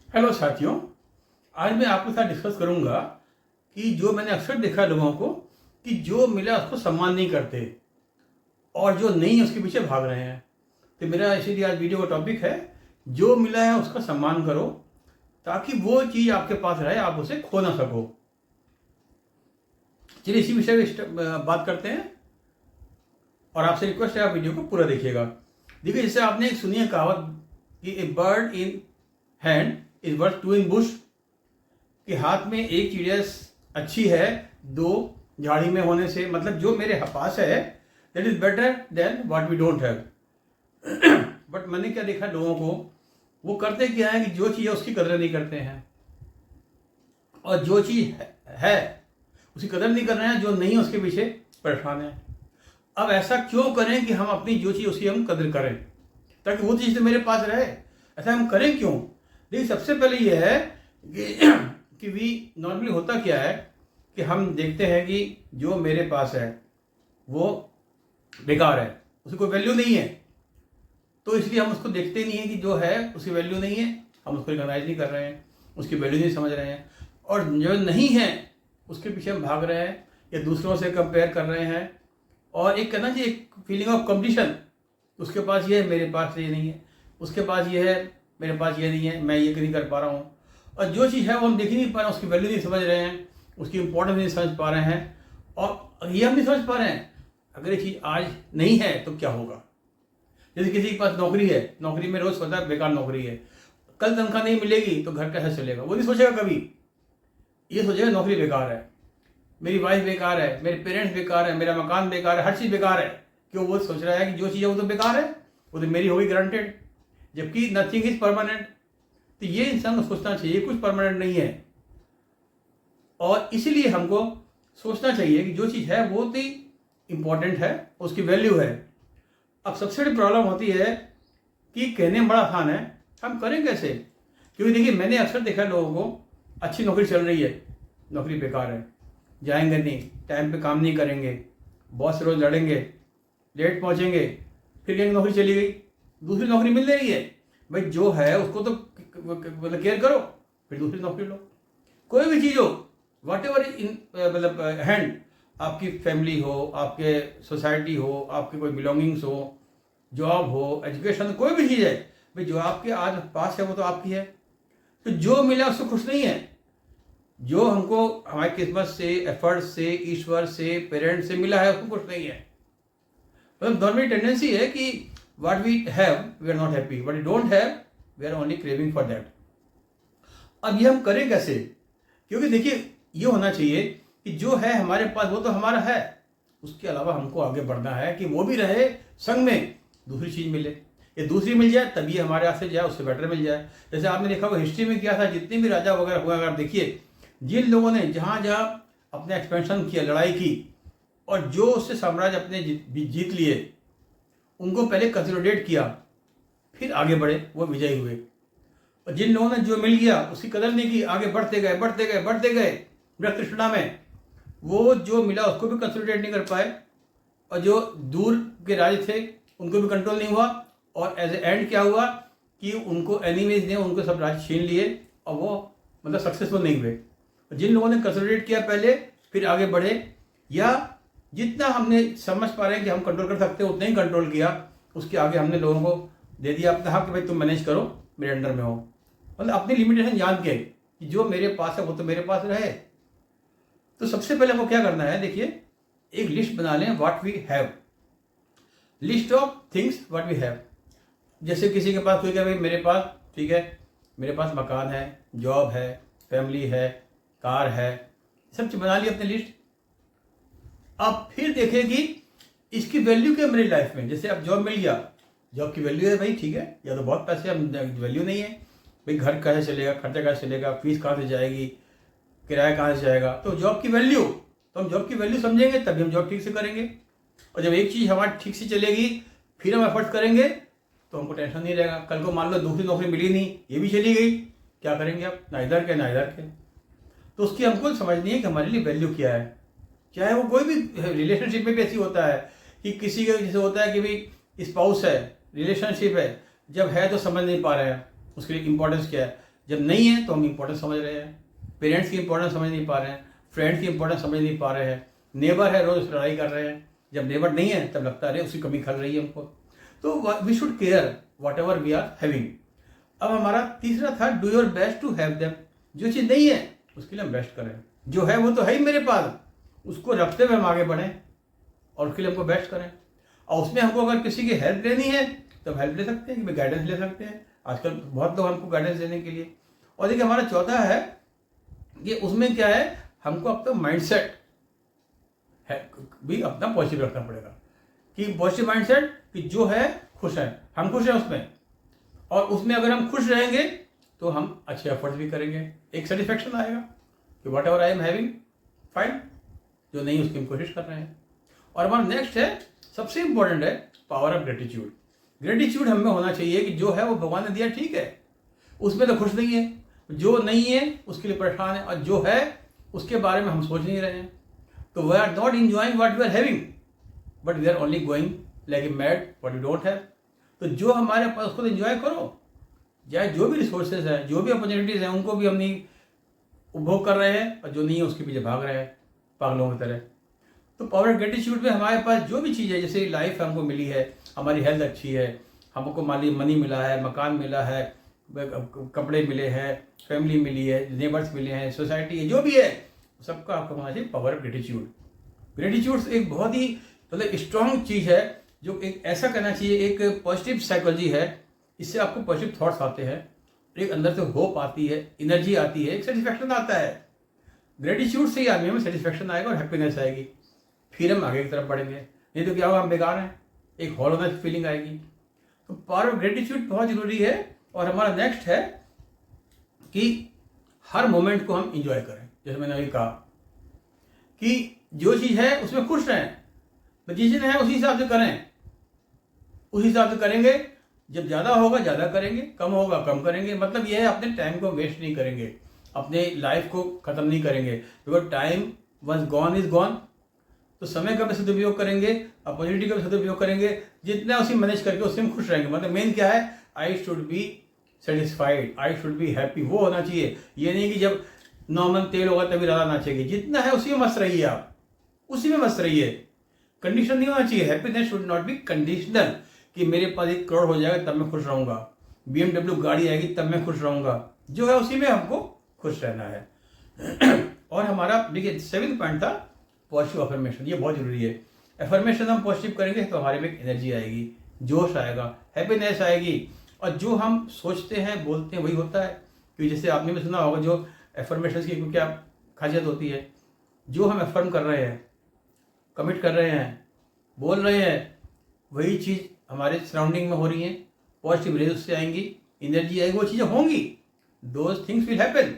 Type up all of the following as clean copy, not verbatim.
Hello साथियों, आज मैं आपके साथ डिस्कस करूंगा कि जो मैंने अक्सर देखा है लोगों को कि जो मिला उसको सम्मान नहीं करते और जो नहीं है उसके पीछे भाग रहे हैं। तो मेरा इसीलिए आज वीडियो का टॉपिक है, जो मिला है उसका सम्मान करो ताकि वो चीज़ आपके पास रहे, आप उसे खो ना सको। चलिए इसी विषय में बात करते हैं और आपसे रिक्वेस्ट है आप वीडियो को पूरा देखिएगा। देखिए, जैसे आपने एक सुनी है कहावत कि a bird in hand is worth two in bush, कि हाथ में एक चिड़िया अच्छी है दो झाड़ी में होने से। मतलब जो मेरे पास है that is better than what we don't have. But मैंने क्या देखा लोगों को, वो करते क्या है कि जो चीज़ है उसकी कदर नहीं करते हैं, और जो चीज़ है उसकी कदर नहीं कर रहे हैं, जो नहीं है उसके पीछे परेशान है। अब ऐसा क्यों करें कि हम अपनी जो चीज़ उसकी हम कदर करें ताकि वो चीज़ तो मेरे पास रहे। ऐसा हम करें क्यों? देखिए, सबसे पहले ये है कि वी नॉर्मली होता क्या है कि हम देखते हैं कि जो मेरे पास है वो बेकार है, उसकी कोई वैल्यू नहीं है, तो इसलिए हम उसको देखते नहीं है कि जो है उसकी वैल्यू नहीं है, हम उसको रिकॉग्नाइज नहीं कर रहे हैं, उसकी वैल्यू नहीं समझ रहे हैं, और जो नहीं है उसके पीछे हम भाग रहे हैं या दूसरों से कंपेयर कर रहे हैं। और एक कहना चाहिए एक फीलिंग ऑफ कंपटीशन, उसके पास ये है मेरे पास ये नहीं है, उसके पास ये है मेरे पास ये नहीं है, मैं ये नहीं कर पा रहा हूँ। और जो चीज़ है वो हम देख ही नहीं पा रहे हैं, उसकी वैल्यू नहीं समझ रहे हैं, उसकी इंपॉर्टेंस नहीं समझ पा रहे हैं। और ये हम नहीं समझ पा रहे हैं अगर ये चीज़ आज नहीं है तो क्या होगा। जैसे किसी के पास नौकरी है, नौकरी में रोज़ पता है बेकार नौकरी है, कल तनख्वाह नहीं मिलेगी तो घर कैसे चलेगा, वो नहीं सोचेगा कभी। ये सोचेगा नौकरी बेकार है, मेरी वाइफ बेकार है, मेरे पेरेंट्स बेकार है, मेरा मकान बेकार है, हर चीज़ बेकार है। क्यों? वो सोच रहा है कि जो चीज़ है वो तो बेकार है, वो तो मेरी होगी ग्रांटेड, जबकि नथिंग इज परमानेंट। तो ये इंसान को सोचना चाहिए कुछ परमानेंट नहीं है, और इसीलिए हमको सोचना चाहिए कि जो चीज़ है वो तो इम्पॉर्टेंट है, उसकी वैल्यू है। अब सबसे बड़ी प्रॉब्लम होती है कि कहने में बड़ा आसान है, हम करें कैसे? क्योंकि देखिए, मैंने अक्सर देखा लोगों को, अच्छी नौकरी चल रही है, नौकरी बेकार है, जाएंगे नहीं, टाइम पे काम नहीं करेंगे, बॉस से रोज लड़ेंगे, लेट पहुंचेंगे, फिर कहेंगे नौकरी चली गई, दूसरी नौकरी मिल रही है। भाई जो है उसको तो मतलब केयर करो, फिर दूसरी नौकरी लो। कोई भी चीज़ हो, वॉट एवर इन मतलब हैंड, आपकी फैमिली हो, आपके सोसाइटी हो, आपके कोई बिलोंगिंग्स हो, जॉब हो, एजुकेशन, कोई भी चीज़ है, भाई जो आपके आज पास है वो तो आपकी है। तो जो मिला उससे खुश नहीं है, जो हमको हमारी किस्मत से, एफर्ट से, ईश्वर से, पेरेंट्स से मिला है उसको खुश नहीं है। मतलब नॉर्मली टेंडेंसी है कि what we have we are not happy, what we don't have we are only craving for that। अब ये हम करें कैसे? क्योंकि देखिए, ये होना चाहिए कि जो है हमारे पास वो तो हमारा है, उसके अलावा हमको आगे बढ़ना है कि वो भी रहे, संग में दूसरी चीज़ मिले, ये दूसरी मिल जाए तभी हमारे हाथ से जाए, उससे बेटर मिल जाए। जैसे आपने देखा वो हिस्ट्री में क्या था, जितने भी राजा वगैरह हुए अगर आप देखिए, जिन लोगों ने जहाँ जहाँ अपने एक्सपेंशन किया, लड़ाई की, और जो उससे साम्राज्य अपने जीत लिए, उनको पहले कंसोलिडेट किया, फिर आगे बढ़े, वो विजयी हुए। और जिन लोगों ने जो मिल गया उसकी कदर नहीं की, आगे बढ़ते गए बढ़ते गए बढ़ते गए वृक्ष तृष्णा में, वो जो मिला उसको भी कंसोलिडेट नहीं कर पाए, और जो दूर के राज्य थे उनको भी कंट्रोल नहीं हुआ, और एज ए एंड क्या हुआ कि उनको एनिमीज ने उनको सब राज्य छीन लिए, और वो मतलब सक्सेसफुल नहीं हुए। जिन लोगों ने कंसोलिडेट किया पहले, फिर आगे बढ़े, या जितना हमने समझ पा रहे हैं कि हम कंट्रोल कर सकते हैं उतना ही कंट्रोल किया, उसके आगे हमने लोगों को दे दिया अपना हक कि भाई तुम मैनेज करो, मेरे अंडर में हो। मतलब अपनी लिमिटेशन जान के कि जो मेरे पास है वो तो मेरे पास रहे। तो सबसे पहले हमको क्या करना है, देखिए, एक लिस्ट बना लें, what we have, list of things what we have. जैसे किसी के पास कोई कहे भाई मेरे पास, ठीक है, मेरे पास मकान है, जॉब है, फैमिली है, कार है, सब चीज़ बना ली अपनी लिस्ट। अब फिर देखें कि इसकी वैल्यू क्या मेरी लाइफ में। जैसे अब जॉब मिल गया, जॉब की वैल्यू है भाई, ठीक है, या तो बहुत पैसे, अब वैल्यू नहीं है भाई, घर कैसे चलेगा, खर्चा कैसे चलेगा, फीस कहाँ से जाएगी, किराया कहाँ से जाएगा। तो जॉब की वैल्यू, तो हम जॉब की वैल्यू समझेंगे तभी हम जॉब ठीक से करेंगे। और जब एक चीज़ हमारी ठीक से चलेगी, फिर हम एफर्ट्स करेंगे, तो हमको टेंशन नहीं रहेगा। कल को मान लो दूसरी नौकरी मिली नहीं, ये भी चली गई, क्या करेंगे आप, ना इधर के ना इधर के। तो उसकी हमको समझनी है कि हमारे लिए वैल्यू क्या है। चाहे वो कोई भी रिलेशनशिप में भी ऐसी होता है कि किसी के जैसे होता है कि भाई स्पाउस है, रिलेशनशिप है, जब है तो समझ नहीं पा रहे हैं उसके लिए इंपॉर्टेंस क्या है, जब नहीं है तो हम इंपॉर्टेंस समझ रहे हैं, पेरेंट्स की इंपॉर्टेंस समझ नहीं पा रहे हैं, फ्रेंड्स की इंपॉर्टेंस समझ नहीं पा रहे हैं, नेबर है रोज लड़ाई कर रहे हैं, जब नेबर नहीं है तब लगता है उसकी कमी खल रही है हमको। तो we should care whatever we are having. अब हमारा तीसरा था do your best to have them. जो चीज़ नहीं है उसके लिए हम बेस्ट करें, जो है वो तो है ही मेरे पास, उसको रखते हुए हम आगे बढ़ें और उसके लिए हमको बेस्ट करें। और उसमें हमको अगर किसी की हेल्प लेनी है तो हम हेल्प ले सकते हैं, कि गाइडेंस ले सकते हैं। आजकल बहुत लोग हमको गाइडेंस देने के लिए। और देखिए हमारा चौथा है कि उसमें क्या है, हमको अपना माइंडसेट है भी अपना पॉजिटिव रखना पड़ेगा, कि पॉजिटिव माइंडसेट कि जो है खुश है, हम खुश हैं उसमें, और उसमें अगर हम खुश रहेंगे तो हम अच्छे एफर्ट्स भी करेंगे, एक सेटिस्फेक्शन आएगा कि what ever I am having fine, जो नहीं उसकी हम कोशिश कर रहे हैं। और हमारा नेक्स्ट है, सबसे इंपॉर्टेंट है पावर ऑफ ग्रेटिट्यूड। ग्रेटिट्यूड हमें होना चाहिए कि जो है वो भगवान ने दिया ठीक है, उसमें तो खुश नहीं है, जो नहीं है उसके लिए परेशान है, और जो है उसके बारे में हम सोच नहीं रहे हैं। तो we are not enjoying what we are having, but we are only going like a mad what we don't have. तो जो हमारे पास उसको एंजॉय करो, चाहे जो भी रिसोर्सेज है, जो भी अपॉर्चुनिटीज हैं, उनको भी हम नहीं उपभोग कर रहे हैं, और जो नहीं है उसके पीछे भाग रहे हैं पागलों की तरह। तो पावर ऑफ ग्रेटिट्यूड में हमारे पास जो भी चीज़ है, जैसे लाइफ हमको मिली है, हमारी हेल्थ अच्छी है, हमको मनी मिला है, मकान मिला है, कपड़े मिले हैं, फैमिली मिली है, नेबर्स मिले हैं, सोसाइटी है, जो भी है सबका आपको होना चाहिए पावर ऑफ ग्रेटिट्यूड। ग्रेटिट्यूड एक बहुत ही मतलब स्ट्रॉन्ग चीज़ है, जो एक ऐसा करना चाहिए, एक पॉजिटिव साइकोलॉजी है। इससे आपको पॉजिटिव थॉट्स आते हैं, एक अंदर से होप आती है, एनर्जी आती है, एक सेटिस्फैक्शन आता है। ग्रेटिट्यूड से ही आदमी में सेटिस्फैक्शन आएगा और हैप्पीनेस आएगी, फिर हम आगे की तरफ बढ़ेंगे। नहीं तो क्या होगा, हम बेकार हैं, एक हॉलोनेस फीलिंग आएगी। तो पावर ऑफ ग्रेटिट्यूड बहुत जरूरी है। और हमारा नेक्स्ट है कि हर मोमेंट को हम इंजॉय करें। जैसे मैंने अभी कहा कि जो चीज़ है उसमें खुश रहें, तो जिस चीज़ है उसी हिसाब से करें, उसी हिसाब से करेंगे। जब ज़्यादा होगा ज़्यादा करेंगे, कम होगा कम करेंगे। मतलब यह है अपने टाइम को वेस्ट नहीं करेंगे, अपने लाइफ को ख़त्म नहीं करेंगे, because time once gone is gone. तो समय का भी सदुपयोग करेंगे, अपॉर्चुनिटी का भी सदुपयोग करेंगे, जितना उसी मैनेज करके उससे हम खुश रहेंगे। मतलब मेन क्या है, I should be satisfied, I should be happy, वो होना चाहिए। ये नहीं कि जब नॉर्मल तेल होगा तभी ज़्यादा नाचेगी, जितना है उसी में मस्त रहिए, आप उसी में मस्त रहिए। कंडीशन नहीं होना चाहिए, happiness should not be conditional, कि मेरे पास 1 करोड़ हो जाएगा तब मैं खुश रहूंगा, BMW गाड़ी आएगी तब मैं खुश रहूंगा। जो है उसी में हमको खुश रहना है। और हमारा देखिए 7th पॉइंट था पॉजिटिव अफर्मेशन। ये बहुत जरूरी है। अफर्मेशन हम पॉजिटिव करेंगे तो हमारे में एनर्जी आएगी, जोश आएगा, हैप्पीनेस आएगी, और जो हम सोचते हैं बोलते हैं वही होता है। क्योंकि जैसे आपने भी सुना होगा, जो अफर्मेशन की क्या खासियत होती है, जो हम अफर्म कर रहे हैं, कमिट कर रहे हैं, बोल रहे हैं, वही चीज़ हमारे सराउंडिंग में हो रही है, पॉजिटिव रेज उससे आएंगी, एनर्जी आएगी, वो चीज़ें होंगी, दोज थिंग्स विल हैपन।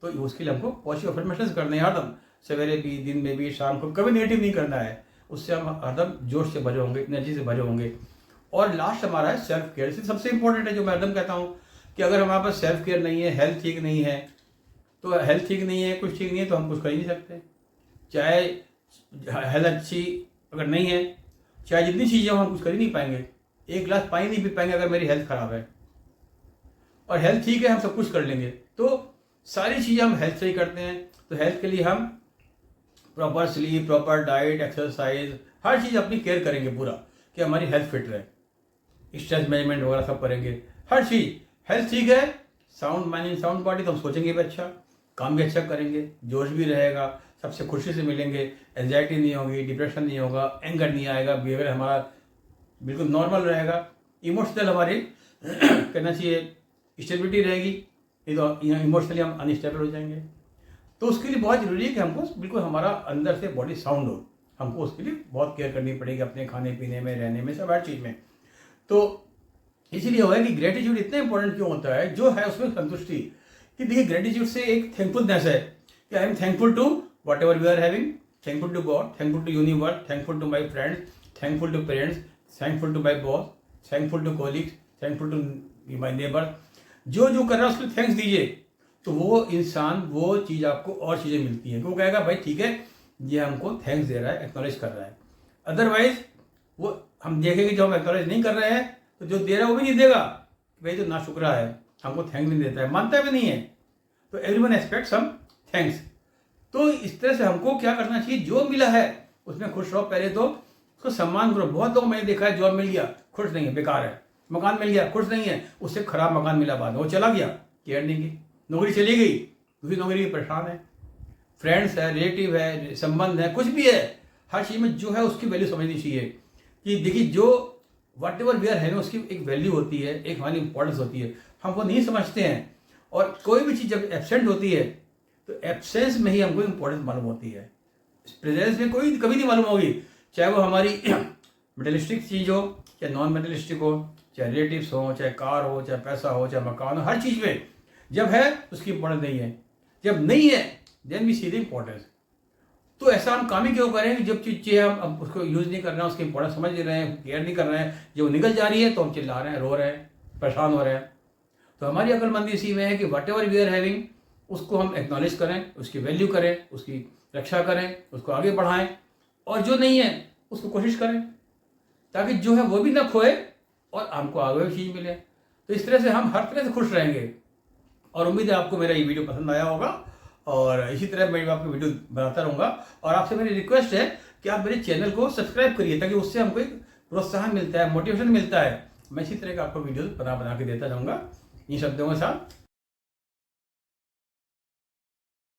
तो उसके लिए हमको पॉजिटिव अफर्मेशन करने हैं हरदम, सवेरे भी, दिन में भी, शाम को, कभी नेगेटिव नहीं करना है। उससे हम हरदम जोश से भरे होंगे, एनर्जी से भरे होंगे। और लास्ट हमारा है सेल्फ केयर। इससे सबसे इंपॉर्टेंट है, जो मैं हरदम कहता हूँ कि अगर हमारे पास सेल्फ केयर नहीं है, हेल्थ ठीक नहीं है, तो हेल्थ ठीक नहीं है, कुछ ठीक नहीं है, तो हम कुछ कर ही नहीं सकते। चाहे हेल्थ अच्छी अगर नहीं है, चाहे जितनी चीज़ें हो, हम कुछ कर ही नहीं पाएंगे। 1 गिलास पानी नहीं पी पाएंगे अगर मेरी हेल्थ खराब है। और हेल्थ ठीक है, हम सब कुछ कर लेंगे। तो सारी चीज़ें हम हेल्थ से ही करते हैं। तो हेल्थ के लिए हम proper sleep, proper diet, exercise, हर चीज़ अपनी केयर करेंगे पूरा, कि हमारी हेल्थ फिट रहे। स्ट्रेस मैनेजमेंट वगैरह सब करेंगे, हर चीज़। हेल्थ ठीक है, साउंड माइंड, साउंड बॉडी, तो हम सोचेंगे भी अच्छा, काम भी अच्छा करेंगे, जोश भी रहेगा, सबसे खुशी से मिलेंगे, एंजाइटी नहीं होगी, डिप्रेशन नहीं होगा, एंगर नहीं आएगा, बिहेवियर हमारा बिल्कुल नॉर्मल रहेगा, इमोशनल हमारी कहना चाहिए स्टेबिलिटी रहेगी। नहीं तो इमोशनली हम अनस्टेबल हो जाएंगे। तो उसके लिए बहुत जरूरी है कि हमको बिल्कुल हमारा अंदर से बॉडी साउंड हो। हमको उसके लिए बहुत केयर करनी पड़ेगी, अपने खाने पीने में, रहने में, सब हर चीज़ में। तो इसीलिए हुआ है कि ग्रेटिट्यूड इतना इंपॉर्टेंट क्यों होता है, जो है उसमें संतुष्टि। कि देखिए ग्रेटिट्यूड से एक थैंकफुलनेस है, कि I am thankful to whatever we are having, thankful to God, thankful to universe, thankful to my friends, thankful to parents, thankful to my boss, thankful to colleagues, thankful to my neighbour. जो जो कर रहा है उसको thanks दीजिए, तो वो इंसान, वो चीज़ आपको और चीज़ें मिलती हैं। वो कहेगा भाई ठीक है, ये हमको थैंक्स दे रहा है, एक्नॉलेज कर रहा है। अदरवाइज वो हम देखेंगे जो हम एक्नॉलेज नहीं कर रहे हैं, तो जो दे रहा है वो भी नहीं देगा, भाई तो ना शुक्रा है, हमको थैंक भी नहीं देता है, मानता भी नहीं है। तो एवरीवन एक्सपेक्ट सम थैंक्स। तो इस तरह से हमको क्या करना चाहिए, जो मिला है उसमें खुश रहो। पहले तो उसको सम्मान करो। बहुत लोग मैंने देखा है, जॉब मिल गया खुश नहीं है, बेकार है। मकान मिल गया खुश नहीं है, उससे खराब मकान मिला बाद में, वो चला गया, केयर नहीं की। नौकरी चली गई, दूसरी नौकरी की परेशान है। फ्रेंड्स है, रिलेटिव है, संबंध है, कुछ भी है, हर चीज़ में जो है उसकी वैल्यू समझनी चाहिए। कि देखिए, जो वट एवर वी आर है ना, उसकी एक वैल्यू होती है, एक हमारी इंपॉर्टेंस होती है, हम वो नहीं समझते हैं। और कोई भी चीज़ जब एब्सेंट होती है तो एब्सेंस में ही हमको इंपॉर्टेंस मालूम होती है। प्रेजेंस में कोई कभी नहीं मालूम होगी, चाहे वो हमारी मेटलिस्टिक चीज़ हो, चाहे नॉन मेटलिस्टिक हो, चाहे रिलेटिव्स हो, चाहे कार हो, चाहे पैसा हो, चाहे मकान हो, हर चीज़ में जब है उसकी इंपॉर्टेंस नहीं है। जब नहीं है then we see the importance. तो ऐसा हम काम ही क्यों करें कि जब चीज़ हम अब उसको यूज़ नहीं कर रहे हैं, उसकी इंपॉर्टेंस समझ नहीं रहे हैं, केयर नहीं कर रहे हैं, जब निकल जा रही है तो हम चिल्ला रहे हैं, रो रहे हैं, परेशान हो रहे हैं। तो हमारी अक्लमंदी इसी में है कि whatever we are having, उसको हम एक्नॉलेज करें, उसकी वैल्यू करें, उसकी रक्षा करें, उसको आगे बढ़ाएं। और जो नहीं है उसको कोशिश करें, ताकि जो है वो भी ना खोए और हमको आगे भी चीज़ मिले। तो इस तरह से हम हर तरह से खुश रहेंगे। और उम्मीद है आपको मेरा ये वीडियो पसंद आया होगा, और इसी तरह मैं आपको वीडियो बनाता रहूँगा। और आपसे मेरी रिक्वेस्ट है कि आप मेरे चैनल को सब्सक्राइब करिए, ताकि उससे हमको एक प्रोत्साहन मिलता है, मोटिवेशन मिलता है। मैं इसी तरह का आपको वीडियो बना के देता रहूँगा। इन शब्दों के साथ